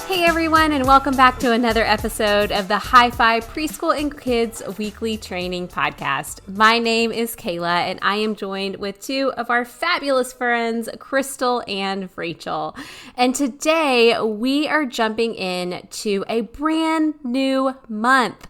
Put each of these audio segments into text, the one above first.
Hey everyone, and welcome back to another episode of the Hi-Fi Preschool and Kids Weekly Training Podcast. My name is Kayla, and I am joined with two of our fabulous friends, Crystal and Rachel. And today we are jumping in to a brand new month.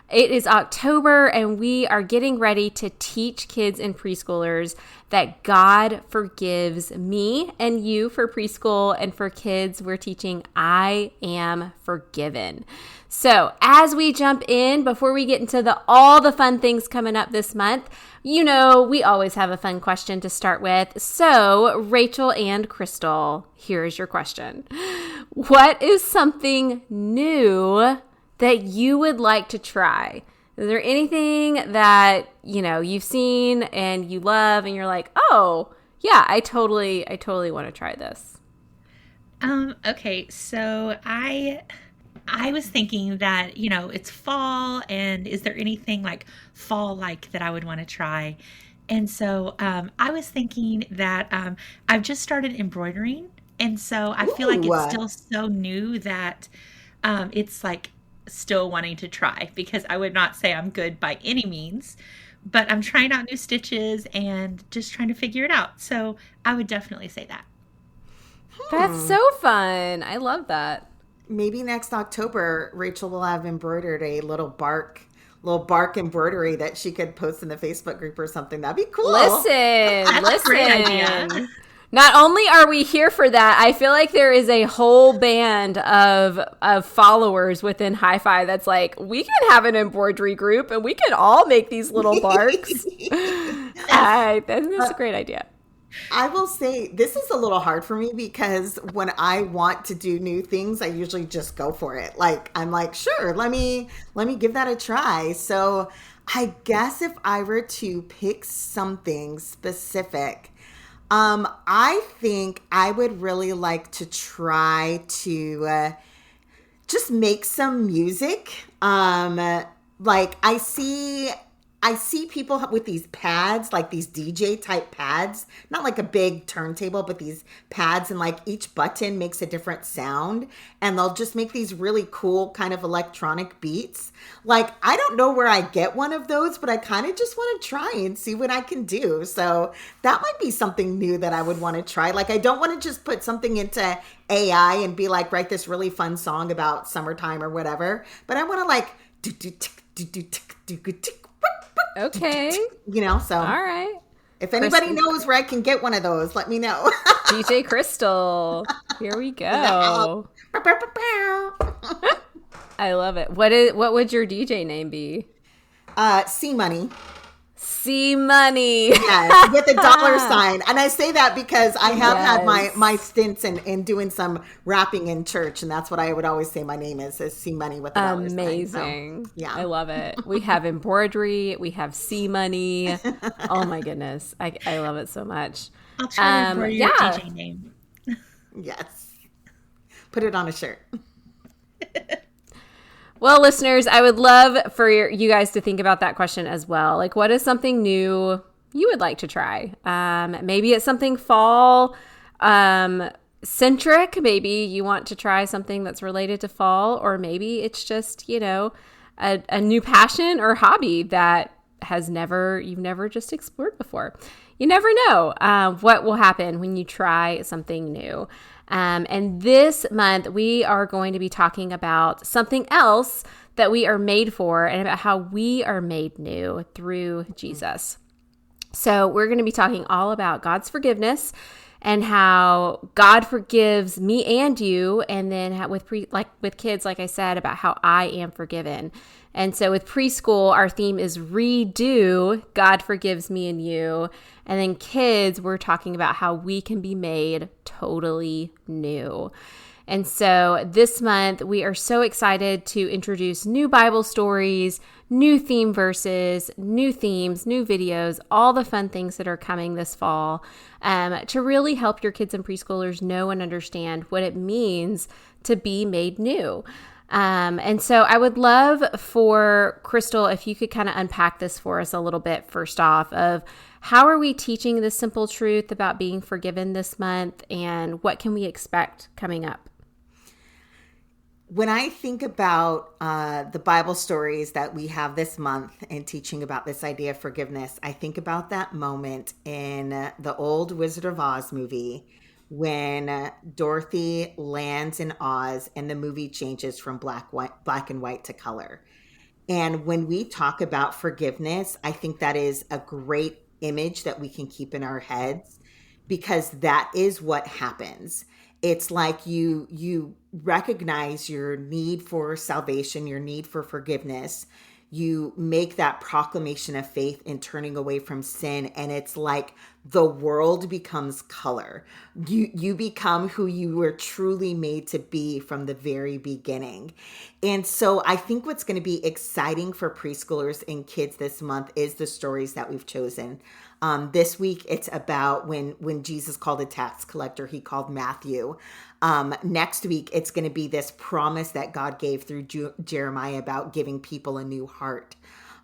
It is October, and we are getting ready to teach kids and preschoolers that God forgives me and you for preschool, and for kids, we're teaching I am forgiven. So as we jump in, before we get into all the fun things coming up this month, you know, we always have a fun question to start with. So Rachel and Crystal, here's your question. What is something new that you would like to try? Is there anything that, you know, you've seen and you love and you're like, oh, yeah, I totally want to try this? Okay, so I was thinking that, you know, it's fall, and is there anything like fall-like that I would want to try? And so I was thinking that I've just started embroidering, and so I feel like it's still so new that it's like still wanting to try, because I would not say I'm good by any means, but I'm trying out new stitches and just trying to figure it out. So I would definitely say that. That's so fun. I love that. Maybe next October, Rachel will have embroidered a little bark embroidery that she could post in the Facebook group or something. That'd be cool. Listen. A great idea. Not only are we here for that, I feel like there is a whole band of followers within Hi-Fi that's like, we can have an embroidery group and we can all make these little barks. That's a great idea. I will say this is a little hard for me, because when I want to do new things, I usually just go for it. Like, I'm like, sure, let me give that a try. So I guess if I were to pick something specific, I think I would really like to try to just make some music. Like I see people with these pads, like these DJ type pads, not like a big turntable, but these pads, and like each button makes a different sound, and they'll just make these really cool kind of electronic beats. Like, I don't know where I get one of those, but I kind of just want to try and see what I can do. So that might be something new that I would want to try. Like, I don't want to just put something into AI and be like, write this really fun song about summertime or whatever, but I want to like Okay. You know, so. All right. If anybody knows where I can get one of those, let me know. DJ Crystal. Here we go. I love it. What would your DJ name be? C Money. C Money. Yes, with a dollar sign. And I say that because I have had my stints in doing some rapping in church, and that's what I would always say my name is C Money with a dollar sign. Amazing. So, yeah. I love it. We have embroidery. We have C Money. Oh my goodness. I love it so much. I'll try to embroider your DJ name. Yes. Put it on a shirt. Well, listeners, I would love for you guys to think about that question as well. Like, what is something new you would like to try? Maybe it's something fall centric. Maybe you want to try something that's related to fall, or maybe it's just, you know, a new passion or hobby that you've never just explored before. You never know what will happen when you try something new. And this month, we are going to be talking about something else that we are made for, and about how we are made new through Jesus. So we're going to be talking all about God's forgiveness and how God forgives me and you, and then with kids, like I said, about how I am forgiven. And so with preschool, our theme is redo, God forgives me and you. And then kids, we're talking about how we can be made totally new. And so this month, we are so excited to introduce new Bible stories, new theme verses, new themes, new videos, all the fun things that are coming this fall, to really help your kids and preschoolers know and understand what it means to be made new. And so I would love for Crystal, if you could kind of unpack this for us a little bit, first off, of how are we teaching this simple truth about being forgiven this month, and what can we expect coming up? When I think about the Bible stories that we have this month and teaching about this idea of forgiveness, I think about that moment in the old Wizard of Oz movie when Dorothy lands in Oz and the movie changes from black and white to color. And when we talk about forgiveness, I think that is a great image that we can keep in our heads because that is what happens. It's like you recognize your need for salvation, your need for forgiveness. You make that proclamation of faith in turning away from sin, and it's like the world becomes color. You become who you were truly made to be from the very beginning. And so I think what's going to be exciting for preschoolers and kids this month is the stories that we've chosen. This week, it's about when Jesus called a tax collector, he called Matthew. Next week, it's going to be this promise that God gave through Jeremiah about giving people a new heart.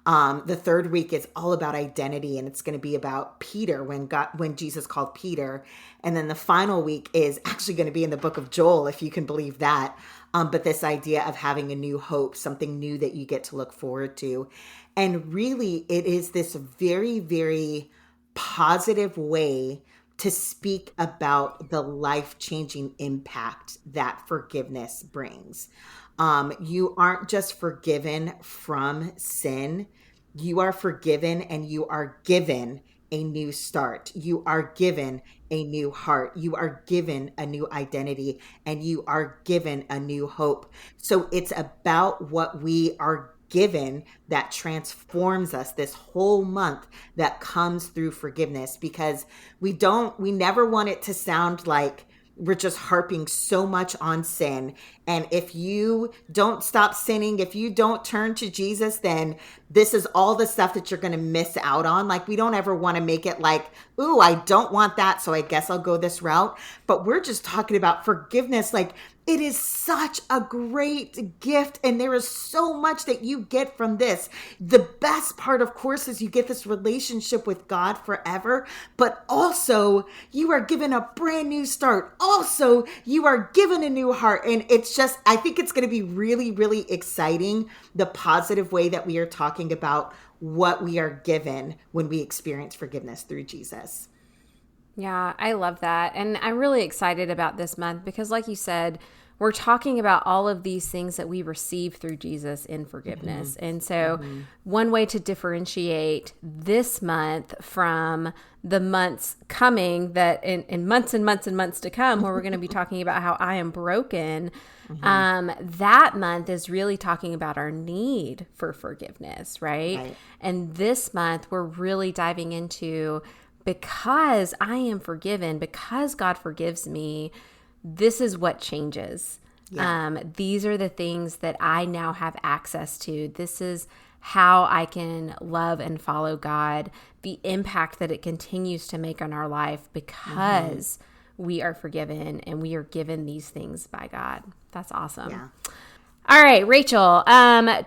The third week is all about identity, and it's going to be about Peter when Jesus called Peter. And then the final week is actually going to be in the book of Joel, if you can believe that. But this idea of having a new hope, something new that you get to look forward to. And really, it is this very, very positive way to speak about the life-changing impact that forgiveness brings. You aren't just forgiven from sin, you are forgiven and you are given a new start. You are given a new heart. You are given a new identity and you are given a new hope. So it's about what we are given that transforms us this whole month that comes through forgiveness because we never want it to sound like we're just harping so much on sin. And if you don't stop sinning, if you don't turn to Jesus, then this is all the stuff that you're going to miss out on. Like, we don't ever want to make it like, ooh, I don't want that, so I guess I'll go this route. But we're just talking about forgiveness. Like, it is such a great gift, and there is so much that you get from this. The best part, of course, is you get this relationship with God forever, but also you are given a brand new start. Also, you are given a new heart, and it's just, I think it's going to be really, really exciting, the positive way that we are talking about what we are given when we experience forgiveness through Jesus. Yeah, I love that. And I'm really excited about this month because, like you said, we're talking about all of these things that we receive through Jesus in forgiveness. Mm-hmm. And so one way to differentiate this month from the months coming, that in months and months and months to come, where we're going to be talking about how I am broken, that month is really talking about our need for forgiveness, right? And this month, we're really diving into, because I am forgiven, because God forgives me, this is what changes. Yeah. These are the things that I now have access to. This is how I can love and follow God, the impact that it continues to make on our life because we are forgiven and we are given these things by God. That's awesome. Yeah. All right, Rachel,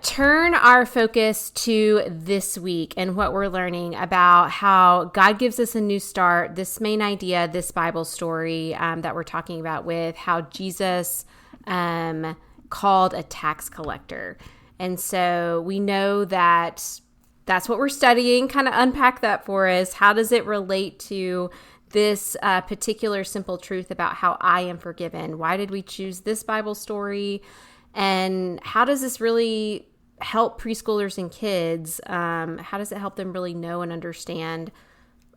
turn our focus to this week and what we're learning about how God gives us a new start, this main idea, this Bible story that we're talking about with how Jesus called a tax collector. And so we know that that's what we're studying. Kind of unpack that for us. How does it relate to this particular simple truth about how I am forgiven? Why did we choose this Bible story? And how does this really help preschoolers and kids? How does it help them really know and understand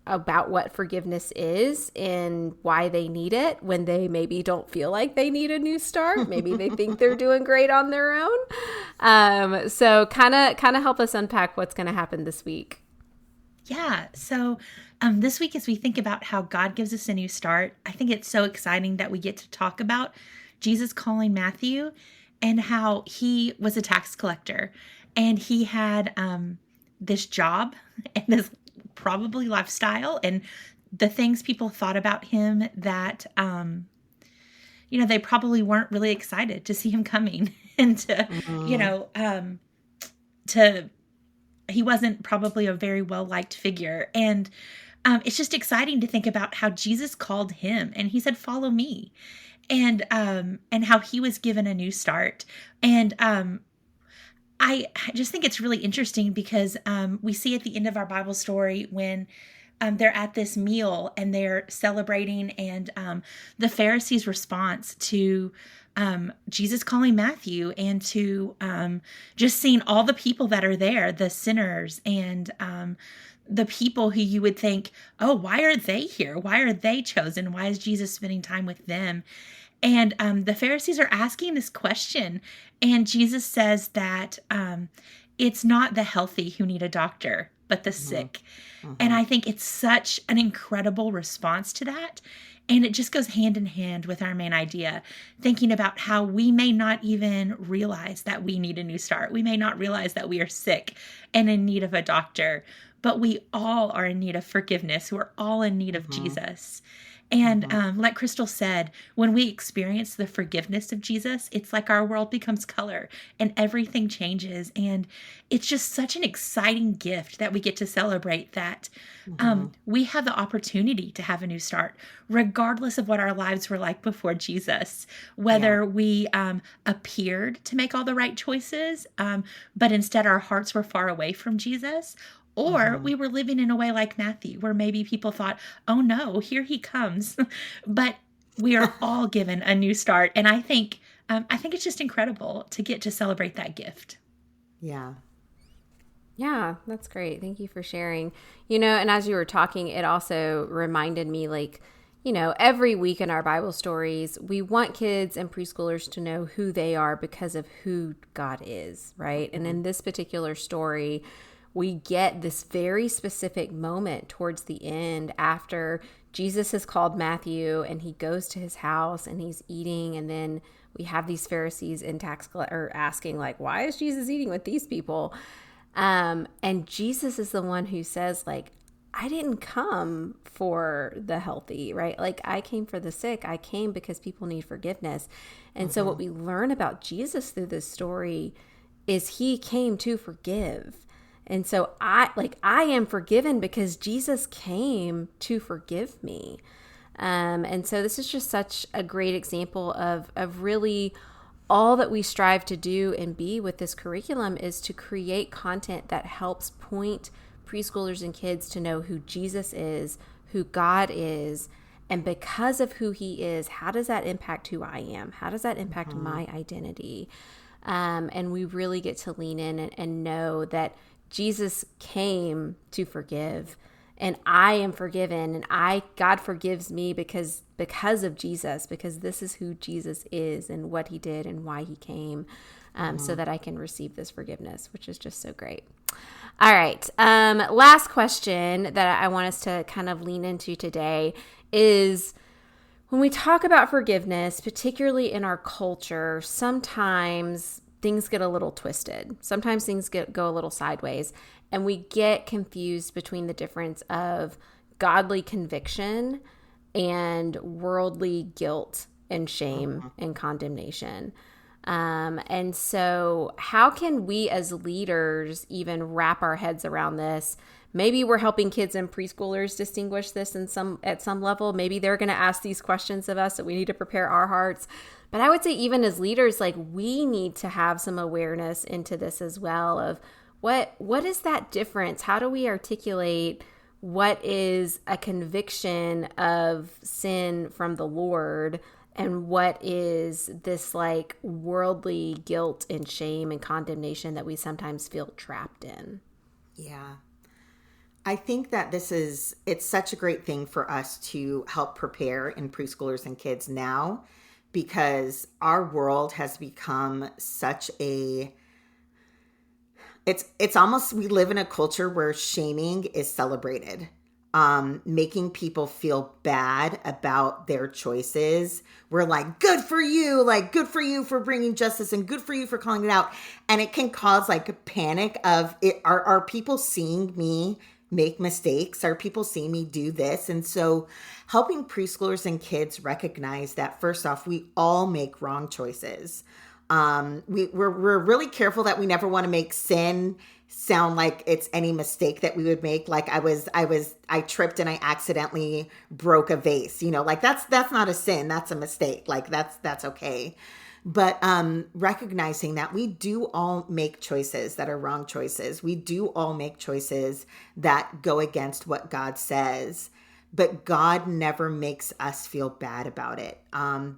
about what forgiveness is and why they need it when they maybe don't feel like they need a new start? Maybe they think they're doing great on their own. So kind of help us unpack what's going to happen this week. Yeah. So this week, as we think about how God gives us a new start, I think it's so exciting that we get to talk about Jesus calling Matthew and how he was a tax collector and he had this job and this probably lifestyle and the things people thought about him that, they probably weren't really excited to see him coming and he wasn't probably a very well-liked figure. And it's just exciting to think about how Jesus called him and he said, follow me. and how he was given a new start. And I just think it's really interesting because we see at the end of our Bible story when they're at this meal and they're celebrating, and the Pharisees' response to Jesus calling Matthew, and to just seeing all the people that are there, the sinners, and the people who you would think, oh, why are they here? Why are they chosen? Why is Jesus spending time with them? And the Pharisees are asking this question, and Jesus says that it's not the healthy who need a doctor, but the sick. And I think it's such an incredible response to that. And it just goes hand in hand with our main idea, thinking about how we may not even realize that we need a new start. We may not realize that we are sick and in need of a doctor, but we all are in need of forgiveness. We're all in need of Jesus. And like Crystal said, when we experience the forgiveness of Jesus, it's like our world becomes color and everything changes. And it's just such an exciting gift that we get to celebrate that we have the opportunity to have a new start, regardless of what our lives were like before Jesus, whether we appeared to make all the right choices, but instead our hearts were far away from Jesus. Or we were living in a way like Matthew, where maybe people thought, oh no, here he comes. But we are all given a new start. And I think it's just incredible to get to celebrate that gift. Yeah. Yeah, that's great. Thank you for sharing. And as you were talking, it also reminded me, like, every week in our Bible stories, we want kids and preschoolers to know who they are because of who God is, right? And in this particular story, we get this very specific moment towards the end after Jesus has called Matthew and he goes to his house and he's eating. And then we have these Pharisees and asking, like, why is Jesus eating with these people? And Jesus is the one who says, like, I didn't come for the healthy, right? Like, I came for the sick. I came because people need forgiveness. And so what we learn about Jesus through this story is he came to forgive. And so I am forgiven because Jesus came to forgive me. And so this is just such a great example of really all that we strive to do and be with this curriculum is to create content that helps point preschoolers and kids to know who Jesus is, who God is, and because of who he is, how does that impact who I am? How does that impact my identity? And we really get to lean in and know that Jesus came to forgive, and I am forgiven, and God forgives me because of Jesus, because this is who Jesus is and what he did and why he came, so that I can receive this forgiveness, which is just so great. All right. Last question that I want us to kind of lean into today is, when we talk about forgiveness, particularly in our culture, sometimes things get a little twisted. Sometimes things go a little sideways, and we get confused between the difference of godly conviction and worldly guilt and shame and condemnation. And so how can we as leaders even wrap our heads around this? Maybe we're helping kids and preschoolers distinguish this at some level. Maybe they're going to ask these questions of us, so we need to prepare our hearts. But I would say even as leaders, like, we need to have some awareness into this as well of what is that difference? How do we articulate what is a conviction of sin from the Lord and what is this like worldly guilt and shame and condemnation that we sometimes feel trapped in? Yeah. I think that it's such a great thing for us to help prepare in preschoolers and kids now, because our world has become such it's almost, we live in a culture where shaming is celebrated, making people feel bad about their choices. We're like, good for you for bringing justice, and good for you for calling it out. And it can cause like a panic of, are people seeing me make mistakes? Are people seeing me do this? And so helping preschoolers and kids recognize that, first off, we all make wrong choices. We're really careful that we never want to make sin sound like it's any mistake that we would make. Like I tripped and I accidentally broke a vase, like that's not a sin. That's a mistake. Like that's okay. But recognizing that we do all make choices that are wrong choices. We do all make choices that go against what God says. But God never makes us feel bad about it.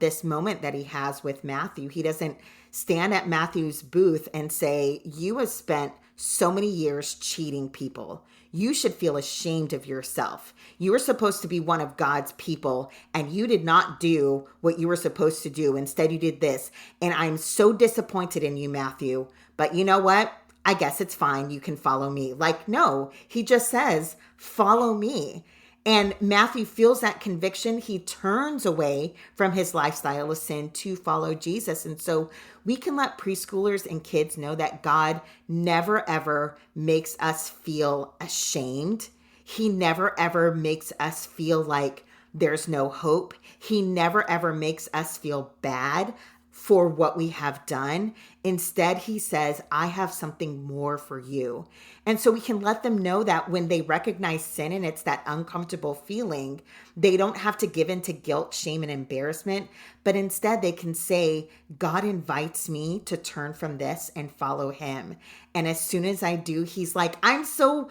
This moment that he has with Matthew, he doesn't stand at Matthew's booth and say, you have spent so many years cheating people. You should feel ashamed of yourself. You were supposed to be one of God's people, and you did not do what you were supposed to do. Instead, you did this. And I'm so disappointed in you, Matthew. But you know what? I guess it's fine. You can follow me. Like, no, he just says, follow me. And Matthew feels that conviction. He turns away from his lifestyle of sin to follow Jesus. And so we can let preschoolers and kids know that God never, ever makes us feel ashamed. He never, ever makes us feel like there's no hope. He never, ever makes us feel bad for what we have done. Instead, he says, I have something more for you. And so we can let them know that when they recognize sin and it's that uncomfortable feeling, they don't have to give in to guilt, shame, and embarrassment, but instead they can say, God invites me to turn from this and follow him. And as soon as I do, he's like, I'm so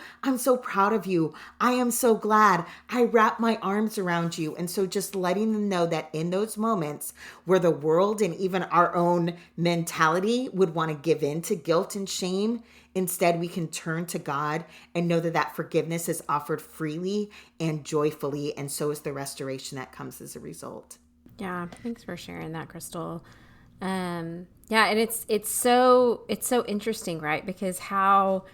proud of you. I am so glad. I wrap my arms around you. And so just letting them know that in those moments where the world and even our own mentality would want to give in to guilt and shame, instead we can turn to God and know that that forgiveness is offered freely and joyfully, and so is the restoration that comes as a result. Yeah, thanks for sharing that, Crystal. Yeah, and it's so interesting, right? Because how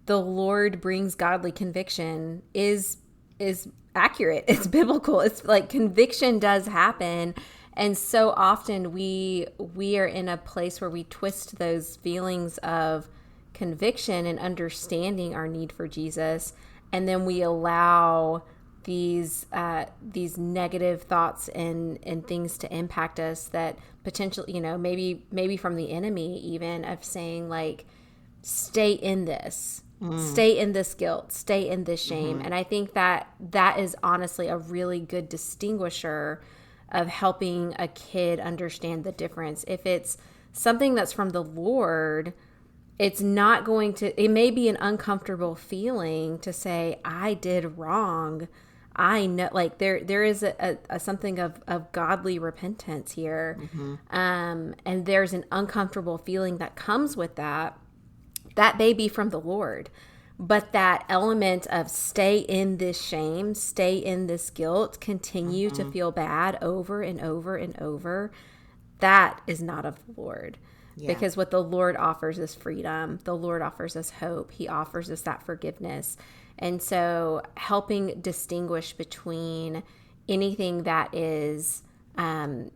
the Lord brings godly conviction is accurate. It's biblical. It's like conviction does happen. And so often we are in a place where we twist those feelings of conviction and understanding our need for Jesus, and then we allow these negative thoughts and things to impact us that potentially, maybe from the enemy even, of saying like, stay in this, stay in this guilt, stay in this shame. And I think that is honestly a really good distinguisher of helping a kid understand the difference. If it's something that's from the Lord, it's not going to, it may be an uncomfortable feeling to say, I did wrong. I know, like there is a something of godly repentance here. And there's an uncomfortable feeling that comes with that may be from the Lord. But that element of stay in this shame, stay in this guilt, continue to feel bad over and over and over, that is not of the Lord. Yeah. Because what the Lord offers is freedom. The Lord offers us hope. He offers us that forgiveness. And so helping distinguish between anything that is, an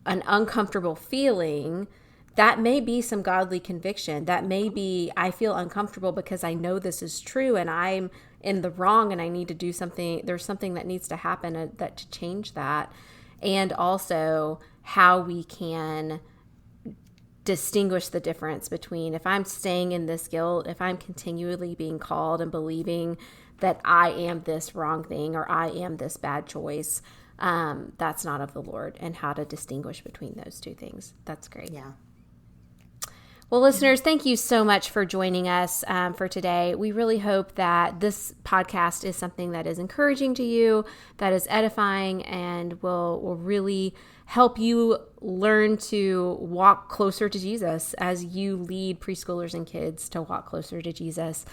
uncomfortable feeling, that may be some godly conviction. That may be, I feel uncomfortable because I know this is true and I'm in the wrong and I need to do something. There's something that needs to happen to change that. And also how we can distinguish the difference between if I'm staying in this guilt, if I'm continually being called and believing that I am this wrong thing or I am this bad choice, that's not of the Lord, and how to distinguish between those two things. That's great. Yeah. Well, listeners, thank you so much for joining us for today. We really hope that this podcast is something that is encouraging to you, that is edifying, and will really help you learn to walk closer to Jesus as you lead preschoolers and kids to walk closer to Jesus.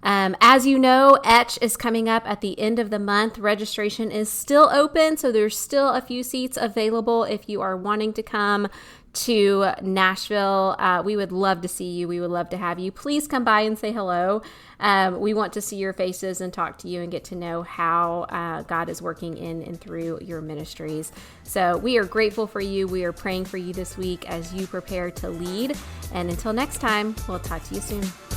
As you know, Etch is coming up at the end of the month. Registration is still open, so there's still a few seats available if you are wanting to come to Nashville. We would love to see you. We would love to have you. Please come by and say hello. We want to see your faces and talk to you and get to know how God is working in and through your ministries. So we are grateful for you. We are praying for you this week as you prepare to lead. And until next time, we'll talk to you soon.